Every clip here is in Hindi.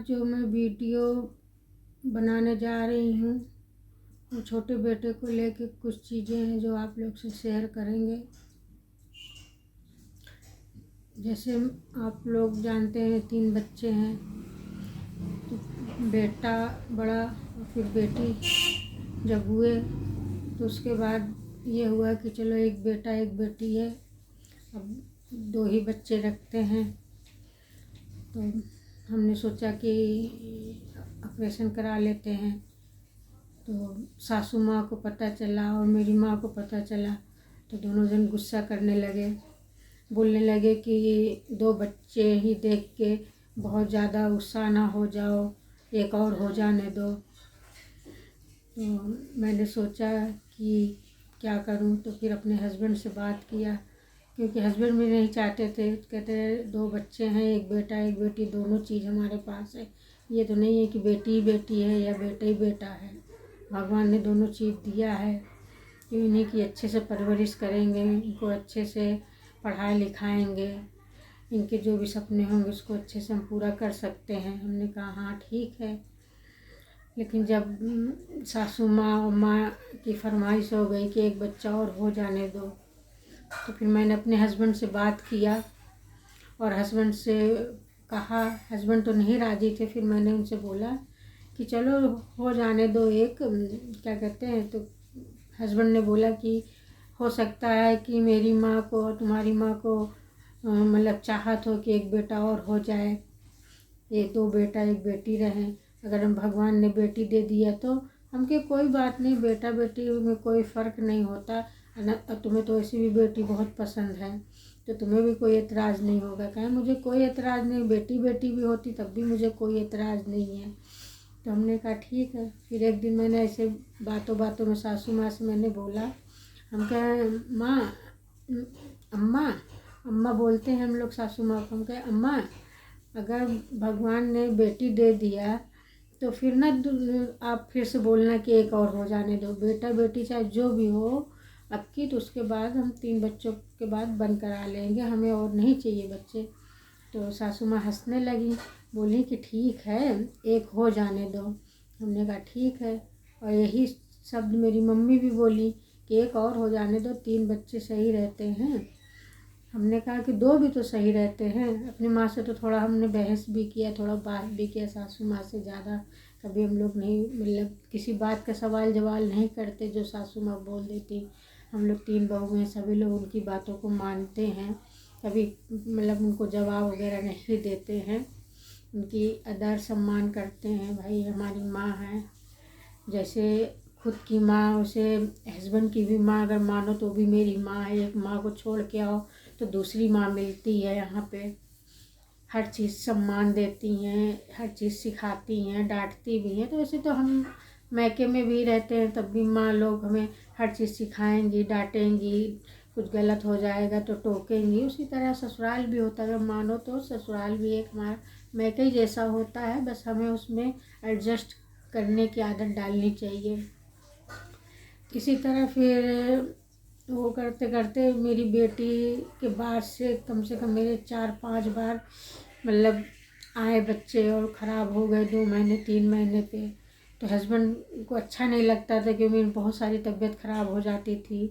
जो मैं वीडियो बनाने जा रही हूँ वो छोटे बेटे को लेके कुछ चीज़ें हैं जो आप लोग से शेयर करेंगे। जैसे आप लोग जानते हैं 3 बच्चे हैं, तो बेटा बड़ा और फिर बेटी जब हुए तो उसके बाद ये हुआ कि चलो एक बेटा एक बेटी है, अब 2 ही बच्चे रखते हैं। तो हमने सोचा कि ऑपरेशन करा लेते हैं। तो सासू माँ को पता चला और मेरी माँ को पता चला तो दोनों जन गुस्सा करने लगे, बोलने लगे कि 2 बच्चे ही देख के बहुत ज़्यादा गुस्सा ना हो जाओ, एक और हो जाने दो। तो मैंने सोचा कि क्या करूं, तो फिर अपने हस्बैंड से बात किया, क्योंकि हस्बैंड भी नहीं चाहते थे। कहते 2 बच्चे हैं, एक बेटा एक बेटी, दोनों चीज़ हमारे पास है। ये तो नहीं है कि बेटी ही बेटी है या बेटा ही बेटा है, भगवान ने दोनों चीज़ दिया है। कि इन्हीं की अच्छे से परवरिश करेंगे, इनको अच्छे से पढ़ाए लिखाएंगे, इनके जो भी सपने होंगे उसको अच्छे से हम पूरा कर सकते हैं। हमने कहा हाँ ठीक है। लेकिन जब सासू माँ और माँ की फरमाइश हो गई कि एक बच्चा और हो जाने दो, तो फिर मैंने अपने हस्बैंड से बात किया और हस्बैंड से कहा। हस्बैंड तो नहीं राज़ी थे। फिर मैंने उनसे बोला कि चलो हो जाने दो एक, क्या कहते हैं। तो हस्बैंड ने बोला कि हो सकता है कि मेरी माँ को तुम्हारी माँ को मतलब चाहत हो कि एक बेटा और हो जाए, ये 2 बेटा एक बेटी रहें। अगर हम भगवान ने बेटी दे दिया तो हमके कोई बात नहीं, बेटा बेटी में कोई फ़र्क नहीं होता। तुम्हें तो ऐसी भी बेटी बहुत पसंद है तो तुम्हें भी कोई एतराज़ नहीं होगा। कहें मुझे कोई एतराज़ नहीं, बेटी बेटी भी होती तब भी मुझे कोई एतराज़ नहीं है। तो हमने कहा ठीक है। फिर एक दिन मैंने ऐसे बातों बातों में सासू माँ से मैंने बोला, हम कहें माँ, अम्मा, अम्मा बोलते हैं हम लोग सासू माँ को। हम कहें अम्मा, अगर भगवान ने बेटी दे दिया तो फिर ना आप फिर से बोलना कि एक और हो जाने दो, बेटा बेटी चाहे जो भी हो अब की, तो उसके बाद हम 3 बच्चों के बाद बंद करा लेंगे, हमें और नहीं चाहिए बच्चे। तो सासू माँ हंसने लगी, बोली कि ठीक है एक हो जाने दो। हमने कहा ठीक है। और यही शब्द मेरी मम्मी भी बोली कि एक और हो जाने दो, 3 बच्चे सही रहते हैं। हमने कहा कि 2 भी तो सही रहते हैं। अपनी माँ से तो थोड़ा हमने बहस भी किया, थोड़ा बात भी किया, सासू माँ से ज़्यादा कभी हम लोग नहीं, मतलब किसी बात का सवाल जवाब नहीं करते जो सासू माँ बोल देती। हम लोग 3 बहू हैं, सभी लोग उनकी बातों को मानते हैं, कभी मतलब उनको जवाब वगैरह नहीं देते हैं, उनकी आदर सम्मान करते हैं। भाई हमारी माँ है, जैसे खुद की माँ उसे हस्बैंड की भी माँ अगर मानो तो भी मेरी माँ है। एक माँ को छोड़ के आओ तो दूसरी माँ मिलती है। यहाँ पे हर चीज़ सम्मान देती हैं, हर चीज़ सिखाती हैं, डांटती भी हैं। तो वैसे तो हम मैके में भी रहते हैं तब भी माँ लोग हमें हर चीज़ सिखाएंगी, डांटेंगी, कुछ गलत हो जाएगा तो टोकेंगी। उसी तरह ससुराल भी होता है, अगर मानो तो ससुराल भी एक हमारा मैके ही जैसा होता है, बस हमें उसमें एडजस्ट करने की आदत डालनी चाहिए। इसी तरह फिर वो करते करते मेरी बेटी के बाद से कम मेरे 4-5 बार मतलब आए बच्चे और ख़राब हो गए 2 महीने 3 महीने पे। तो हस्बैंड को अच्छा नहीं लगता था क्योंकि मेरी बहुत सारी तबीयत ख़राब हो जाती थी।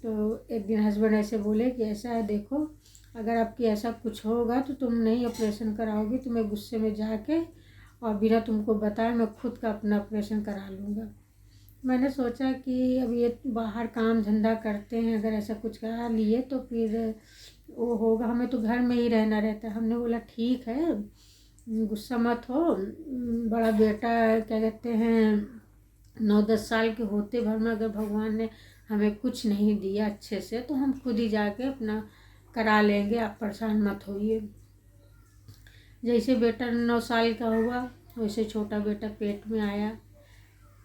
तो एक दिन हस्बैंड ऐसे बोले कि ऐसा है देखो, अगर आपकी ऐसा कुछ होगा तो तुम नहीं ऑपरेशन कराओगी, तो मैं गुस्से में जाके और बिना तुमको बताए मैं खुद का अपना ऑपरेशन करा लूँगा। मैंने सोचा कि अब ये बाहर काम धंधा करते हैं, अगर ऐसा कुछ करा लिए तो फिर वो होगा, हमें तो घर में ही रहना रहता है। हमने बोला ठीक है, गुस्सा मत हो, बड़ा बेटा क्या कहते हैं 9-10 साल के होते भर में अगर भगवान ने हमें कुछ नहीं दिया अच्छे से तो हम खुद ही जाके अपना करा लेंगे, आप परेशान मत होइए। जैसे बेटा 9 साल का हुआ वैसे छोटा बेटा पेट में आया,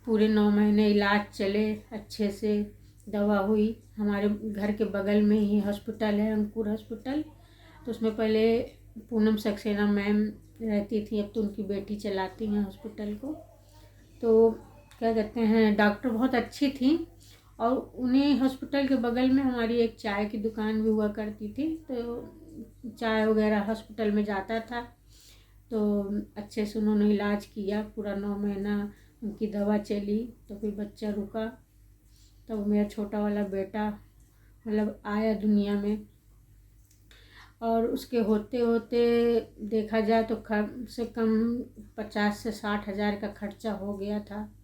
पूरे 9 महीने इलाज चले अच्छे से, दवा हुई। हमारे घर के बगल में ही हॉस्पिटल है, अंकुर हॉस्पिटल, तो उसमें पहले पूनम सक्सेना मैम रहती थी, अब तो उनकी बेटी चलाती हैं हॉस्पिटल को। तो क्या कहते हैं डॉक्टर बहुत अच्छी थी और उन्हीं हॉस्पिटल के बगल में हमारी एक चाय की दुकान भी हुआ करती थी, तो चाय वगैरह हॉस्पिटल में जाता था। तो अच्छे से उन्होंने इलाज किया, पूरा 9 महीना उनकी दवा चली, तो फिर बच्चा रुका। तो मेरा छोटा वाला बेटा मतलब आया दुनिया में, और उसके होते होते देखा जाए तो कम से कम 50 से 60 हज़ार का खर्चा हो गया था।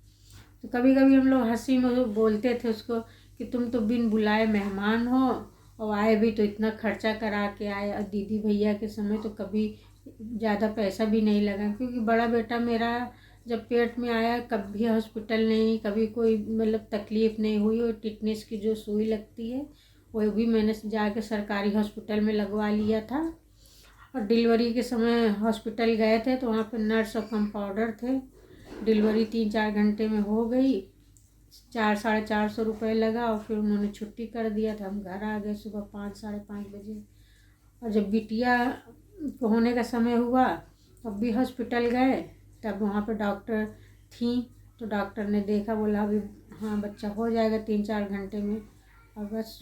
तो कभी कभी हम लोग हंसी में बोलते थे उसको कि तुम तो बिन बुलाए मेहमान हो, और आए भी तो इतना खर्चा करा के आए। और दीदी भैया के समय तो कभी ज़्यादा पैसा भी नहीं लगा, क्योंकि बड़ा बेटा मेरा जब पेट में आया कभी हॉस्पिटल नहीं, कभी कोई मतलब तकलीफ़ नहीं हुई। और टिटनेस की जो सुई लगती है वो भी मैंने जाके सरकारी हॉस्पिटल में लगवा लिया था। और डिलीवरी के समय हॉस्पिटल गए थे तो वहाँ पे नर्स और कंपाउंडर थे। डिलीवरी 3-4 घंटे में हो गई, 400-450 रुपये लगा, और फिर उन्होंने छुट्टी कर दिया था। हम घर आ गए सुबह 5-5:30 बजे। और जब बिटिया को होने का समय हुआ तब भी हॉस्पिटल गए, तब वहाँ पे डॉक्टर थी, तो डॉक्टर ने देखा, बोला अभी हाँ बच्चा हो जाएगा 3-4 घंटे में। और बस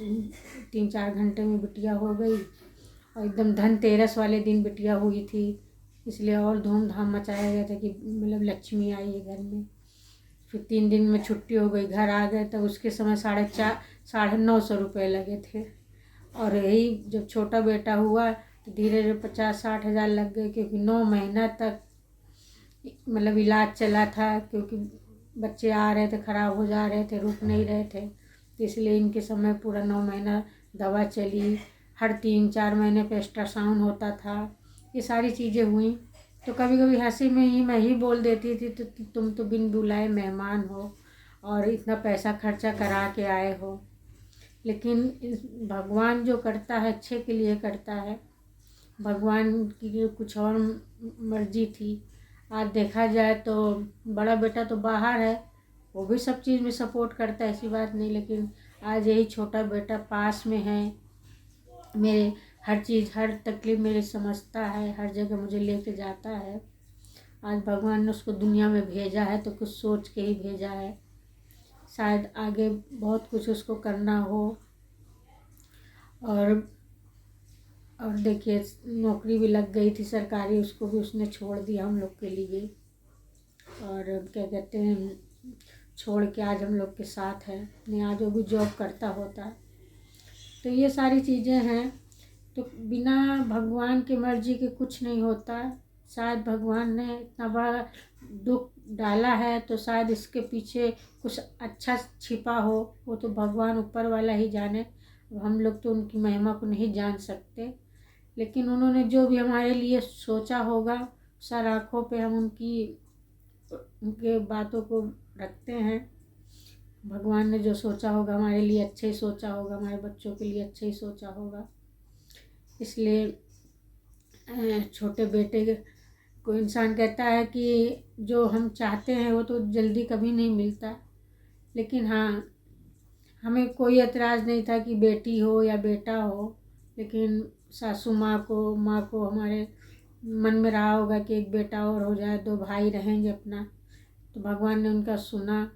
3-4 घंटे में बिटिया हो गई। और एकदम धनतेरस वाले दिन बिटिया हुई थी, इसलिए और धूमधाम मचाया गया था कि मतलब लक्ष्मी आई है घर में। फिर 3 दिन में छुट्टी हो गई, घर आ गए, तब उसके समय 950 रुपये लगे थे। और यही जब छोटा बेटा हुआ तो धीरे धीरे 50-60 हज़ार लग गए, क्योंकि 9 महीना तक मतलब इलाज चला था, क्योंकि बच्चे आ रहे थे, ख़राब हो जा रहे थे, रुक नहीं रहे थे। तो इसलिए इनके समय पूरा 9 महीना दवा चली, हर 3-4 महीने पे अल्ट्रासाउंड होता था। ये सारी चीज़ें हुई। तो कभी कभी हंसी में ही मैं ही बोल देती थी तो तुम तो बिन बुलाए मेहमान हो और इतना पैसा खर्चा करा के आए हो। लेकिन भगवान जो करता है अच्छे के लिए करता है, भगवान की कुछ और मर्जी थी। आज देखा जाए तो बड़ा बेटा तो बाहर है, वो भी सब चीज़ में सपोर्ट करता है, ऐसी बात नहीं। लेकिन आज यही छोटा बेटा पास में है, मेरे हर चीज़ हर तकलीफ़ मेरी समझता है, हर जगह मुझे लेके जाता है। आज भगवान ने उसको दुनिया में भेजा है तो कुछ सोच के ही भेजा है, शायद आगे बहुत कुछ उसको करना हो। और देखिए नौकरी भी लग गई थी सरकारी, उसको भी उसने छोड़ दिया हम लोग के लिए। और क्या कहते हैं, छोड़ के आज हम लोग के साथ है, नहीं आज वो भी जॉब करता होता। तो ये सारी चीज़ें हैं। तो बिना भगवान की मर्जी के कुछ नहीं होता। शायद भगवान ने इतना बड़ा दुख डाला है तो शायद इसके पीछे कुछ अच्छा छिपा हो, वो तो भगवान ऊपर वाला ही जाने। हम लोग तो उनकी महिमा को नहीं जान सकते, लेकिन उन्होंने जो भी हमारे लिए सोचा होगा, सर आँखों पे हम उनके बातों को रखते हैं। भगवान ने जो सोचा होगा हमारे लिए अच्छे ही सोचा होगा, हमारे बच्चों के लिए अच्छे ही सोचा होगा। इसलिए छोटे बेटे को इंसान कहता है कि जो हम चाहते हैं वो तो जल्दी कभी नहीं मिलता। लेकिन हाँ, हमें कोई एतराज़ नहीं था कि बेटी हो या बेटा हो, लेकिन सासू माँ को हमारे मन में रहा होगा कि एक बेटा और हो जाए, 2 भाई रहेंगे अपना। तो भगवान ने उनका सुना।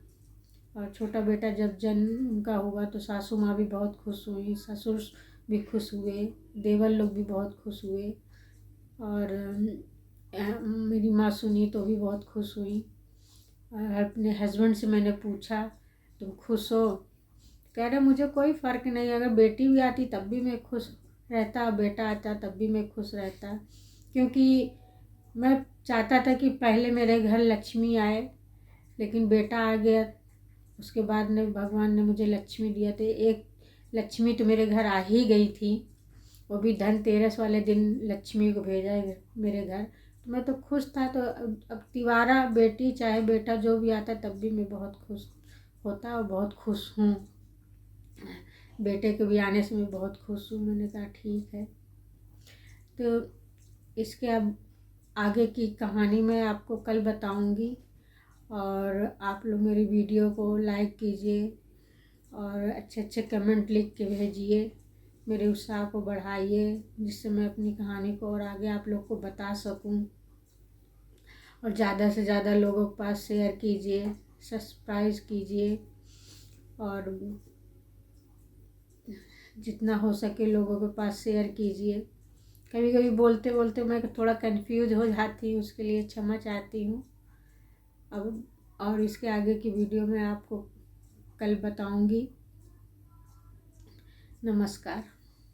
और छोटा बेटा जब जन्म उनका हुआ तो सासू माँ भी बहुत खुश हुई, ससुर भी खुश हुए, देवर लोग भी बहुत खुश हुए। और मेरी माँ सुनी तो भी बहुत खुश हुई। और अपने हस्बैंड से मैंने पूछा तुम खुश हो? कह रहे मुझे कोई फ़र्क नहीं, अगर बेटी भी आती तब भी मैं खुश रहता, बेटा आता तब भी मैं खुश रहता। क्योंकि मैं चाहता था कि पहले मेरे घर लक्ष्मी आए, लेकिन बेटा आ गया, उसके बाद ने भगवान ने मुझे लक्ष्मी दिया। तो एक लक्ष्मी तो मेरे घर आ ही गई थी, वो भी धनतेरस वाले दिन लक्ष्मी को भेजा है मेरे घर। तो मैं तो खुश था। तो अब तिवारा बेटी चाहे बेटा जो भी आता तब भी मैं बहुत खुश होता और बहुत खुश हूँ। बेटे के भी आने से मैं बहुत खुश हूँ। मैंने कहा ठीक है। तो इसके अब आगे की कहानी मैं आपको कल बताऊँगी। और आप लोग मेरी वीडियो को लाइक कीजिए और अच्छे अच्छे कमेंट लिख के भेजिए, मेरे उत्साह को बढ़ाइए, जिससे मैं अपनी कहानी को और आगे आप लोग को बता सकूं। और ज़्यादा से ज़्यादा लोगों के पास शेयर कीजिए, सब्सक्राइब कीजिए, और जितना हो सके लोगों के पास शेयर कीजिए। कभी कभी बोलते बोलते मैं थोड़ा कंफ्यूज हो जाती हूँ, उसके लिए क्षमा चाहती हूँ। अब और इसके आगे की वीडियो में आपको कल बताऊँगी। नमस्कार।